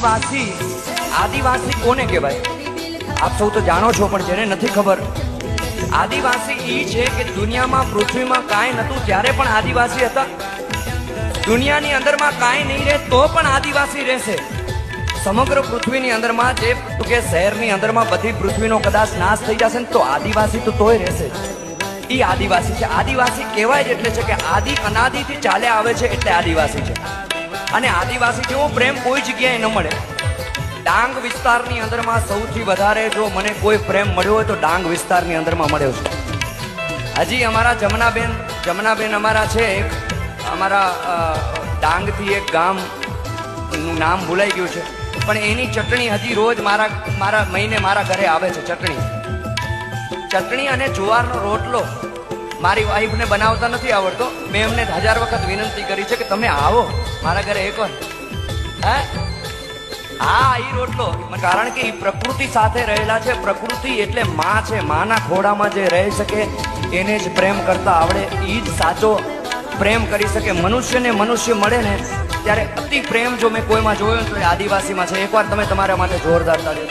આદિવાસી આદિવાસી કોને કહેવાય? આપ સૌ તો જાણો છો, પણ જેને નથી ખબર, આદિવાસી ઈ છે કે દુનિયામાં પૃથ્વીમાં કાંઈ નતું ત્યારે પણ આદિવાસી હતા. દુનિયાની અંદરમાં કાંઈ નહીં રહે તો પણ આદિવાસી રહેશે. સમગ્ર પૃથ્વીની અંદરમાં જે કે શહેરની અંદરમાં બધી પૃથ્વીનો કદાચ નાશ થઈ જશે ને તો આદિવાસી તો તોય રહેશે. ઈ આદિવાસી છે. આદિવાસી કહેવાય જ એટલે છે કે આદિ અનાદિથી ચાલે આવે છે, એટલે આદિવાસી છે. અને આદિવાસી જેવો પ્રેમ કોઈ જગ્યાએ ન મળે. ડાંગ વિસ્તારની અંદરમાં સૌથી વધારે જો મને કોઈ પ્રેમ મળ્યો હોય તો ડાંગ વિસ્તારની અંદરમાં મળ્યો છે. હજી અમારા જમનાબેન અમારા છે, એક અમારા ડાંગથી એક ગામનું નામ ભૂલાઈ ગયું છે, પણ એની ચટણી હજી રોજ મારા મહિને મારા ઘરે આવે છે. ચટણી અને જુવારનો રોટલો મારી વાઈફને બનાવતા નથી આવડતો. મેં એમને 1000 વખત વિનંતી કરી છે કે તમે આવો મારા ઘરે એકવાર. હા, એ રોટલો, કારણ કે એ પ્રકૃતિ સાથે રહેલા છે. પ્રકૃતિ એટલે માં છે. માના ખોડામાં જે રહી શકે એને જ પ્રેમ કરતા આવડે, એ જ સાચો પ્રેમ કરી શકે. મનુષ્યને મનુષ્ય મળે ને ત્યારે અતિ પ્રેમ જો મેં કોઈમાં જોયો તો એ આદિવાસીમાં છે. એકવાર તમે તમારા માટે જોરદાર તાળી